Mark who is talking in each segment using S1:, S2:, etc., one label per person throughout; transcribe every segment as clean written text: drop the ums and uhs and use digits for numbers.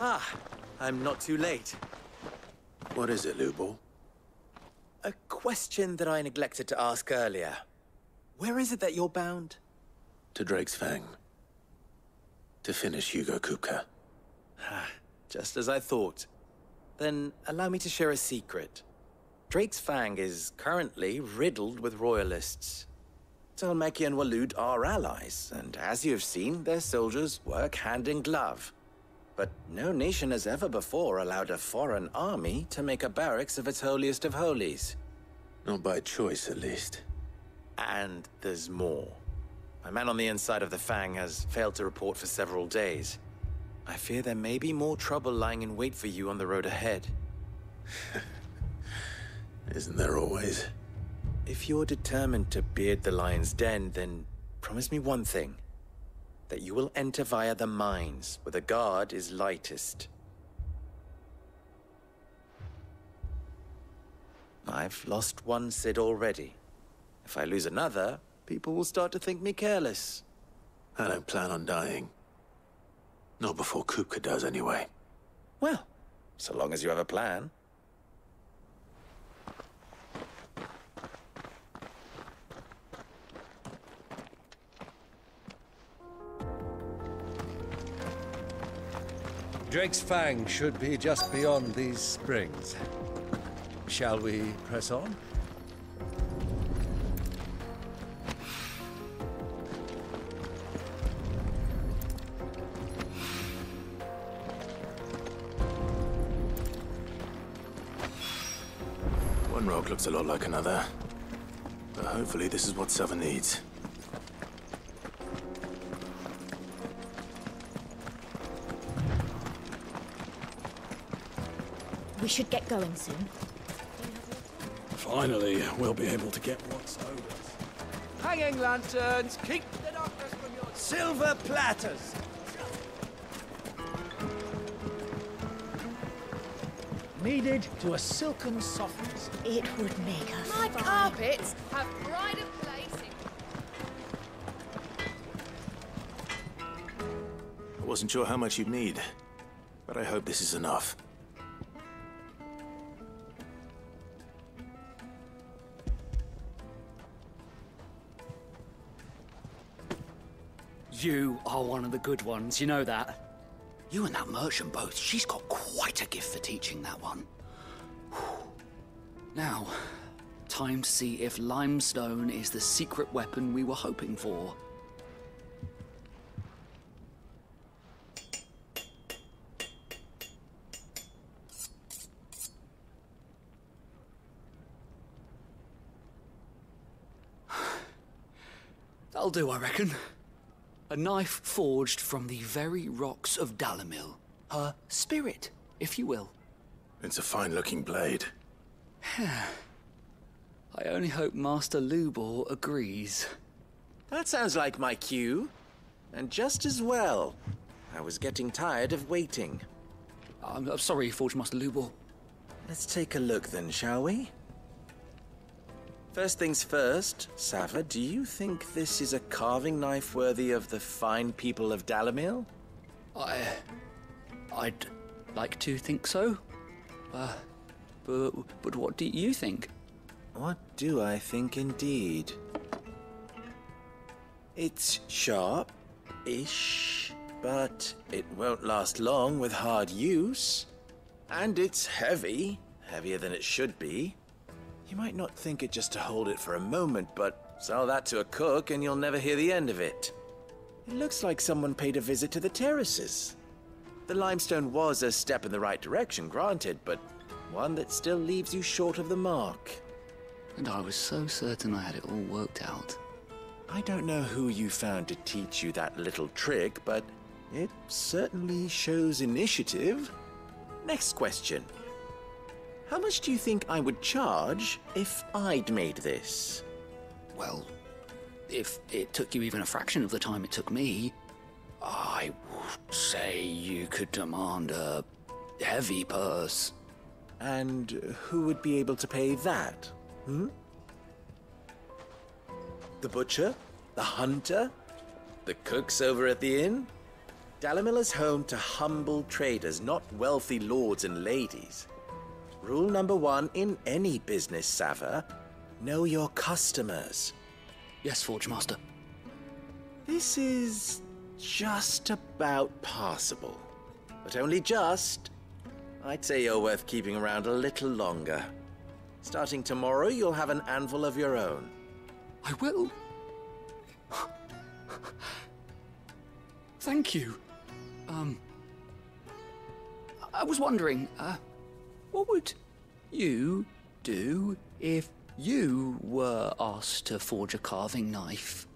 S1: Ah, I'm not too late.
S2: What is it, Lubor?
S1: A question that I neglected to ask earlier. Where is it that you're bound?
S2: To Drake's Fang. To finish Hugo Kupka.
S1: Just as I thought. Then allow me to share a secret. Drake's Fang is currently riddled with royalists. Talmeki and Waloed are allies, and as you have seen, their soldiers work hand in glove. But no nation has ever before allowed a foreign army to make a barracks of its holiest of holies.
S2: Not by choice, at least.
S1: And there's more. My man on the inside of the Fang has failed to report for several days. I fear there may be more trouble lying in wait for you on the road ahead.
S2: Isn't there always?
S1: If you're determined to beard the lion's den, then promise me one thing. That you will enter via the mines, where the guard is lightest. I've lost one Cid already. If I lose another, people will start to think me careless.
S2: I don't plan on dying. Not before Kupka does, anyway.
S1: Well, so long as you have a plan.
S3: Drake's Fang should be just beyond these springs. Shall we press on?
S2: One rock looks a lot like another. But hopefully this is what Southern needs.
S4: We should get going soon.
S5: Finally, we'll be able to get what's owed us.
S6: Hanging lanterns, keep the darkness from your...
S1: Silver platters!
S5: Needed to a silken softness.
S4: It would make us
S7: My
S4: fine.
S7: carpets have pride of place in...
S2: I wasn't sure how much you'd need, but I hope this is enough.
S8: You are one of the good ones, you know that. You and that merchant both, she's got quite a gift for teaching, that one. Now, time to see if limestone is the secret weapon we were hoping for. That'll do, I reckon. A knife forged from the very rocks of Dalamil. Her spirit, if you will.
S2: It's a fine-looking blade.
S8: I only hope Master Lubor agrees.
S1: That sounds like my cue. And just as well. I was getting tired of waiting.
S8: I'm sorry, Forge Master Lubor.
S1: Let's take a look then, shall we? First things first, Sava, do you think this is a carving knife worthy of the fine people of Dalamil?
S8: I'd like to think so. But what do you think?
S1: What do I think indeed? It's sharp-ish, but it won't last long with hard use. And it's heavy, heavier than it should be. You might not think it just to hold it for a moment, but sell that to a cook and you'll never hear the end of it. It looks like someone paid a visit to the terraces. The limestone was a step in the right direction, granted, but one that still leaves you short of the mark.
S8: And I was so certain I had it all worked out.
S1: I don't know who you found to teach you that little trick, but it certainly shows initiative. Next question. How much do you think I would charge if I'd made this?
S8: Well, if it took you even a fraction of the time it took me, I would say you could demand a heavy purse.
S1: And who would be able to pay that? The butcher? The hunter? The cooks over at the inn? Dalimil is home to humble traders, not wealthy lords and ladies. Rule number 1 in any business, Sava: know your customers.
S8: Yes, Forge Master.
S1: This is just about passable. But only just. I'd say you're worth keeping around a little longer. Starting tomorrow, you'll have an anvil of your own.
S8: I will. Thank you. I was wondering, what would you do if you were asked to forge a carving knife?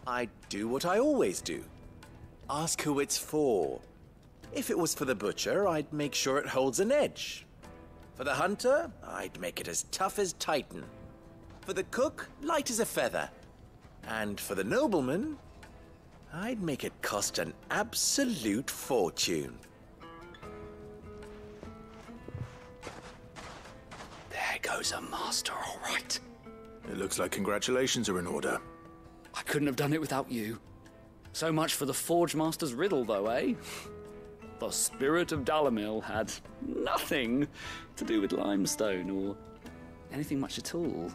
S1: I'd do what I always do. Ask who it's for. If it was for the butcher, I'd make sure it holds an edge. For the hunter, I'd make it as tough as Titan. For the cook, light as a feather. And for the nobleman, I'd make it cost an absolute fortune.
S8: There goes a master, all right.
S2: It looks like congratulations are in order.
S8: I couldn't have done it without you. So much for the Forge Master's riddle, though, eh? The spirit of Dalimil had nothing to do with limestone or anything much at all.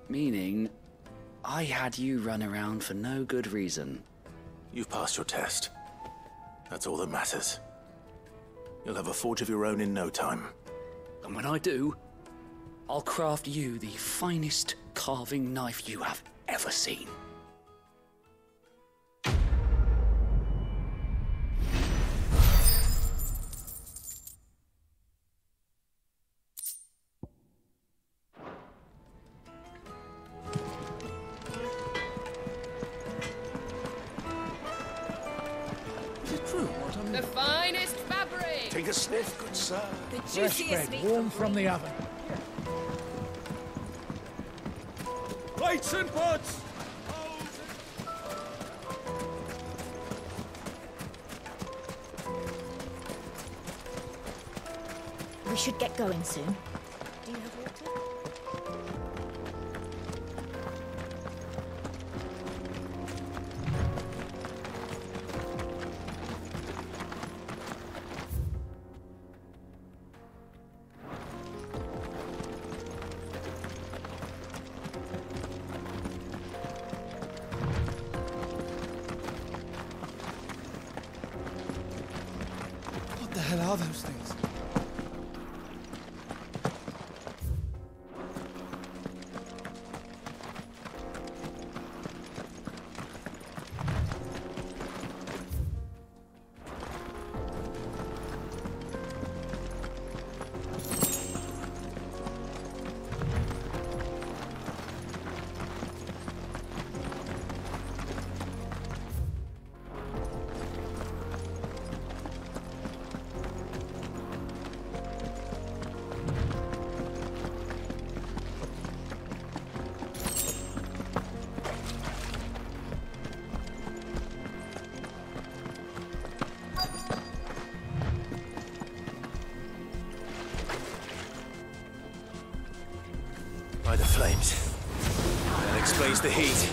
S8: Meaning, I had you run around for no good reason.
S2: You've passed your test. That's all that matters. You'll have a forge of your own in no time.
S8: And when I do, I'll craft you the finest carving knife you have ever seen.
S7: The finest fabric.
S2: Take a sniff, good sir.
S7: The
S5: Fresh
S7: juiciest
S5: bread,
S7: meat.
S5: warm from the oven.
S6: Plates and pots!
S4: We should get going soon. Do you have water?
S6: What the hell are those things?
S2: By the flames. That explains the heat.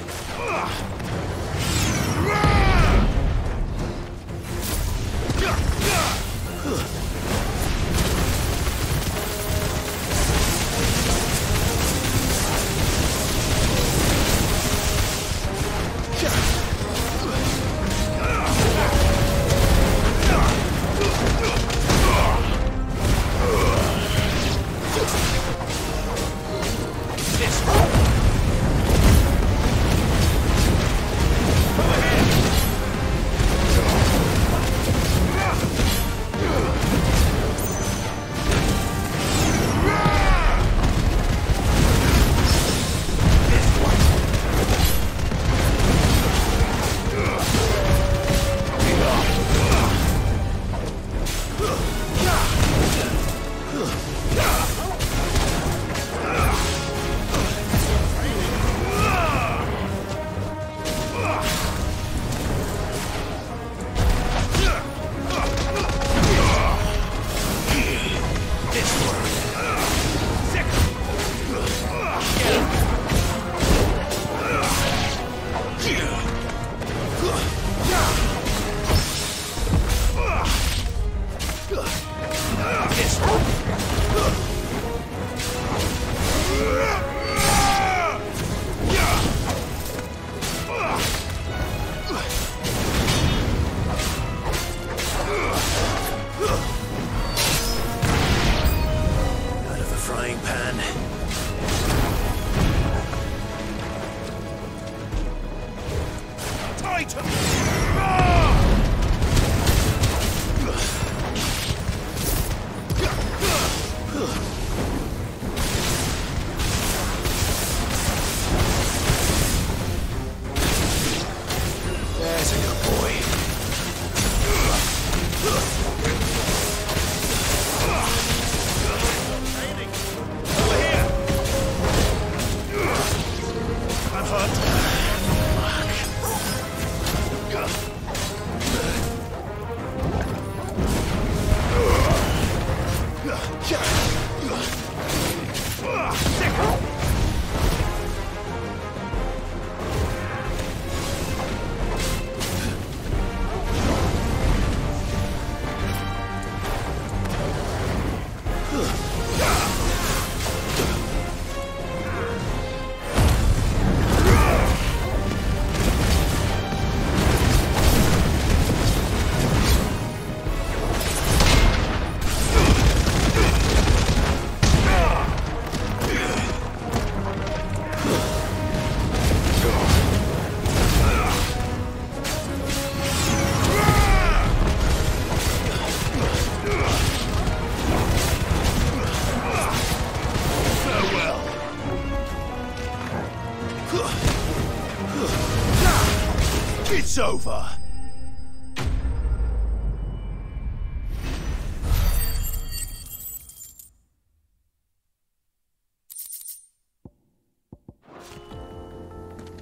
S2: over.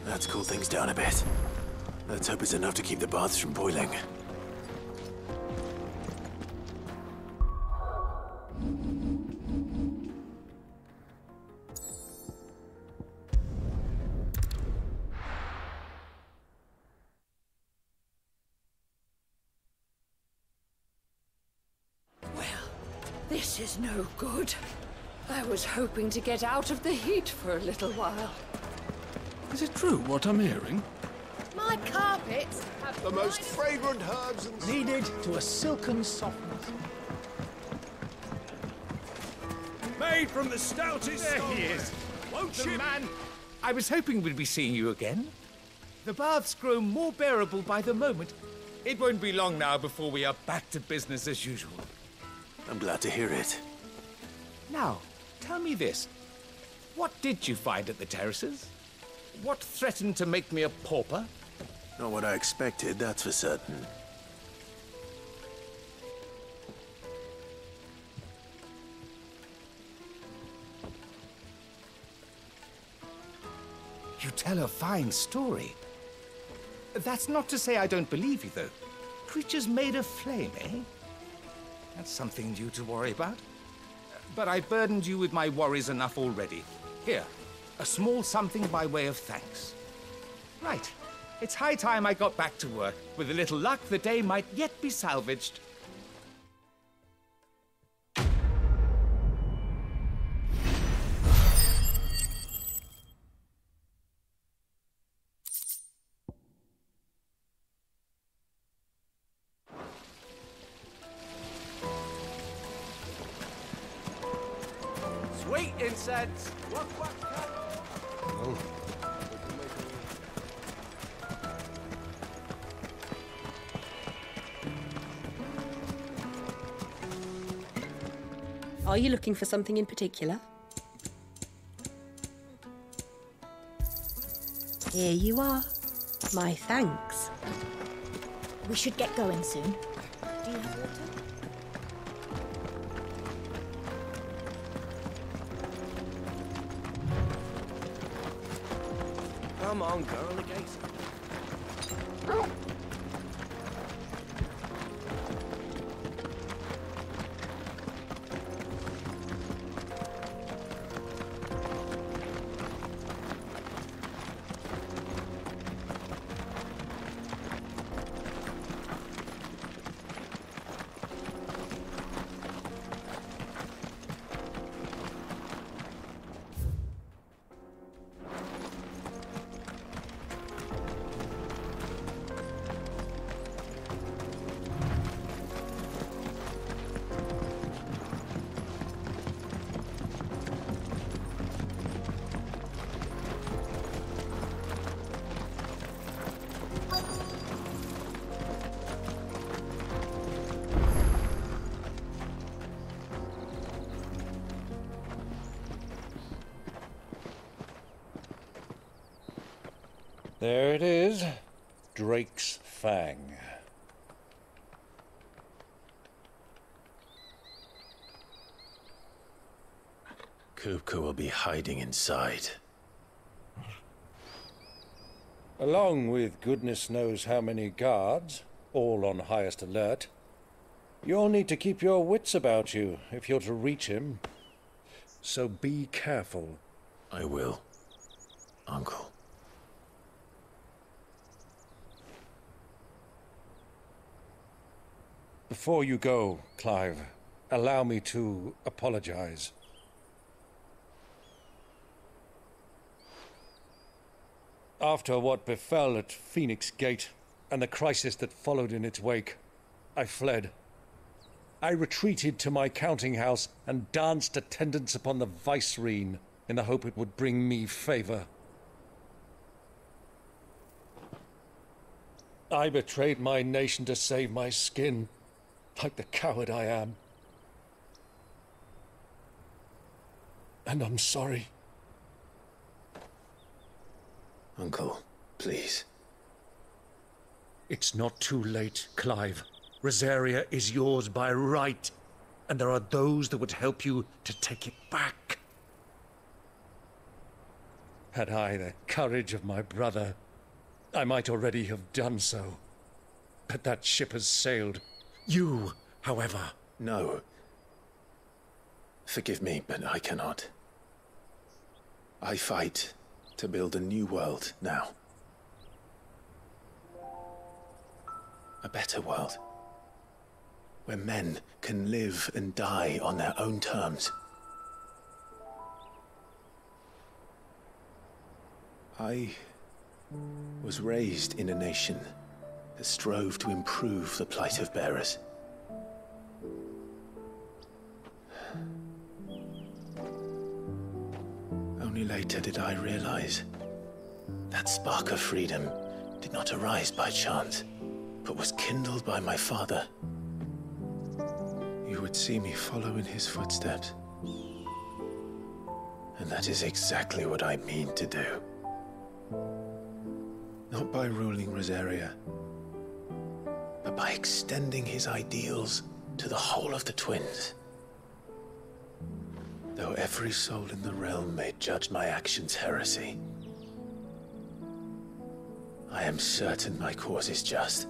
S2: Let's cool things down a bit. Let's hope it's enough to keep the baths from boiling.
S7: Well, this is no good. I was hoping to get out of the heat for a little while.
S6: Is it true what I'm hearing?
S7: My carpets have
S9: The most fragrant herbs and...
S5: Kneaded to a silken softness.
S6: Made from the stoutest
S10: There
S6: stone.
S10: he is.
S6: Won't
S10: The
S6: you?
S10: man. I was hoping we'd be seeing you again. The baths grow more bearable by the moment. It won't be long now before we are back to business as usual.
S2: I'm glad to hear it.
S10: Now, tell me this. What did you find at the terraces? What threatened to make me a pauper?
S2: Not what I expected, that's for certain.
S10: You tell a fine story. That's not to say I don't believe you, though. Creatures made of flame, eh? That's something new to worry about. But I burdened you with my worries enough already. Here, a small something by way of thanks. Right. It's high time I got back to work. With a little luck, the day might yet be salvaged.
S3: Sweet incense!
S11: Are you looking for something in particular? Here you are. My thanks.
S4: We should get going soon. Do you have water?
S1: Come on, girl, the gates.
S3: There it is. Drake's Fang.
S2: Kupka will be hiding inside.
S3: Along with goodness knows how many guards, all on highest alert. You'll need to keep your wits about you if you're to reach him. So be careful.
S2: I will, Uncle.
S3: Before you go, Clive, allow me to apologize. After what befell at Phoenix Gate and the crisis that followed in its wake, I fled. I retreated to my counting house and danced attendance upon the vicereine in the hope it would bring me favor. I betrayed my nation to save my skin, like the coward I am. And I'm sorry.
S2: Uncle, please.
S3: It's not too late, Clive. Rosaria is yours by right, and there are those that would help you to take it back. Had I the courage of my brother, I might already have done so. But that ship has sailed. You, however...
S2: No. Forgive me, but I cannot. I fight to build a new world now. A better world. Where men can live and die on their own terms. I was raised in a nation that strove to improve the plight of bearers. Only later did I realize that spark of freedom did not arise by chance, but was kindled by my father. You would see me follow in his footsteps. And that is exactly what I mean to do. Not by ruling Rosaria, but by extending his ideals to the whole of the twins. Though every soul in the realm may judge my actions heresy, I am certain my cause is just.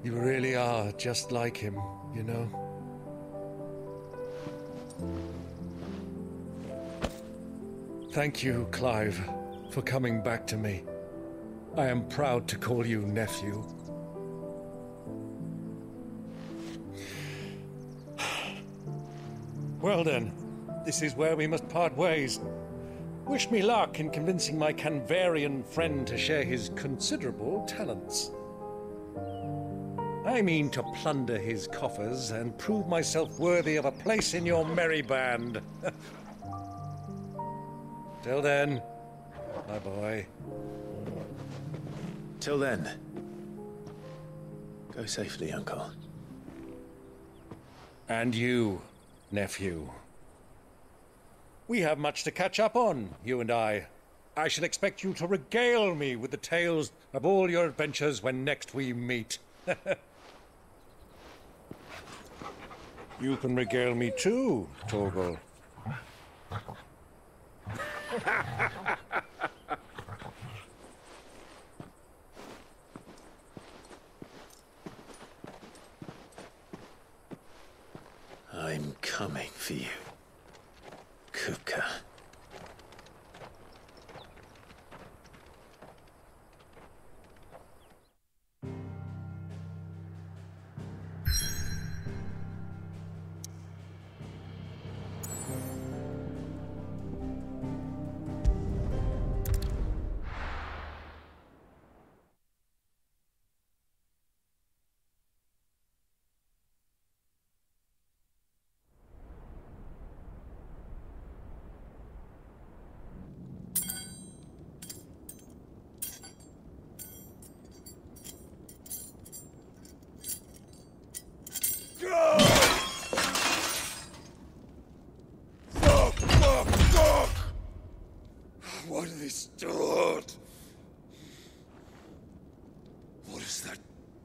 S3: You really are just like him, you know? Thank you, Clive, for coming back to me. I am proud to call you nephew. Well then, this is where we must part ways. Wish me luck in convincing my Canvarian friend to share his considerable talents. I mean to plunder his coffers and prove myself worthy of a place in your merry band. Till then, my boy.
S2: Till then, go safely, Uncle.
S3: And you, nephew. We have much to catch up on, you and I. I shall expect you to regale me with the tales of all your adventures when next we meet. You can regale me too, Torgal.
S2: I'm coming for you, Kupka.
S6: What have they stored? What has that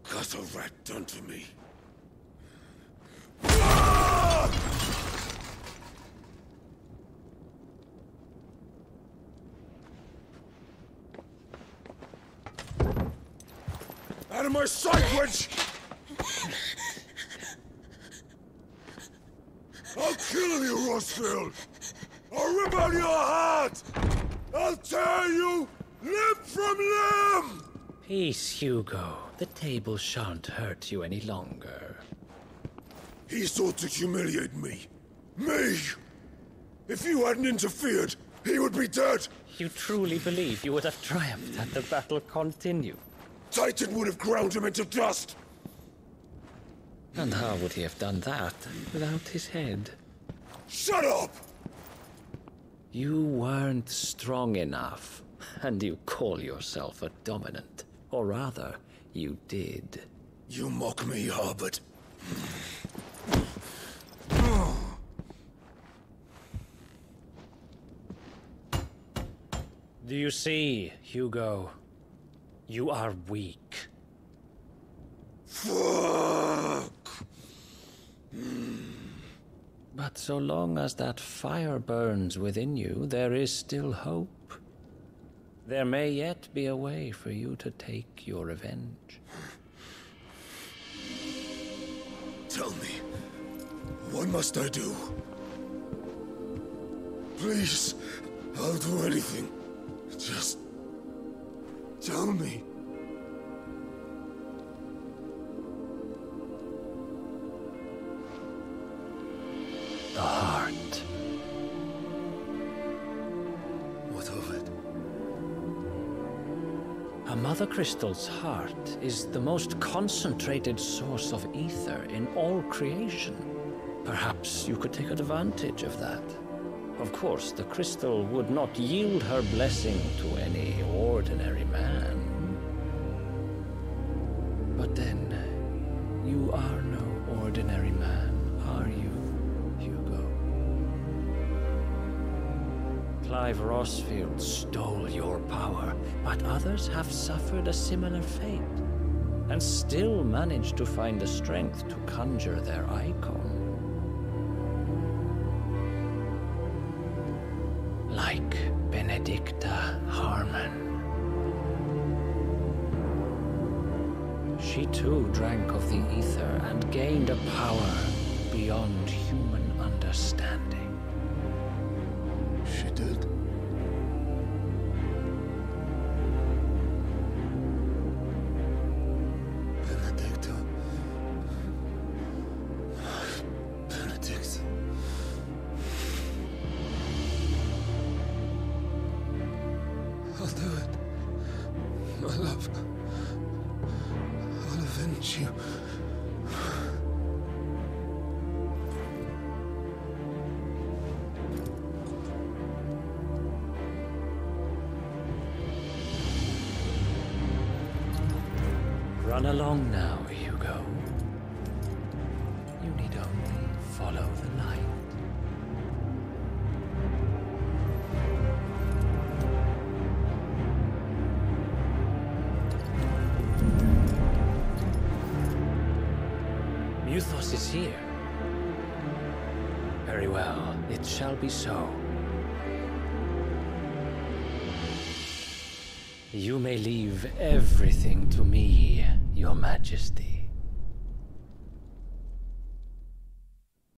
S6: gutter rat done to me? Out of my sight, witch! I'll kill you, Rossfield! I'll rip out your heart! I'll tear you limb from limb!
S12: Peace, Hugo. The table shan't hurt you any longer.
S6: He sought to humiliate me. Me! If you hadn't interfered, he would be dead!
S12: You truly believe you would have triumphed had the battle continued?
S6: Titan would have ground him into dust!
S12: And how would he have done that without his head?
S6: Shut up!
S12: You weren't strong enough, and you call yourself a dominant. Or rather, you did.
S6: You mock me, Harbert.
S12: Do you see, Hugo? You are weak.
S6: Fuck!
S12: But so long as that fire burns within you, there is still hope. There may yet be a way for you to take your revenge.
S6: Tell me, what must I do? Please, I'll do anything. Just tell me.
S12: The heart.
S6: What of it?
S12: A Mother Crystal's heart is the most concentrated source of ether in all creation. Perhaps you could take advantage of that. Of course, the crystal would not yield her blessing to any ordinary man. But then, you are no ordinary man, are you, Hugo? Clive Rossfield stole your power, but others have suffered a similar fate, and still managed to find the strength to conjure their icon. Like Benedicta Harmon. She too drank of the ether and gained a power beyond human understanding.
S6: She did? Benedicta. Benedict. I'll do it. My love. I'll avenge you.
S12: Run along now, Hugo. You need only follow the light. Muthos is here. Very well, it shall be so. You may leave everything to me, Your Majesty.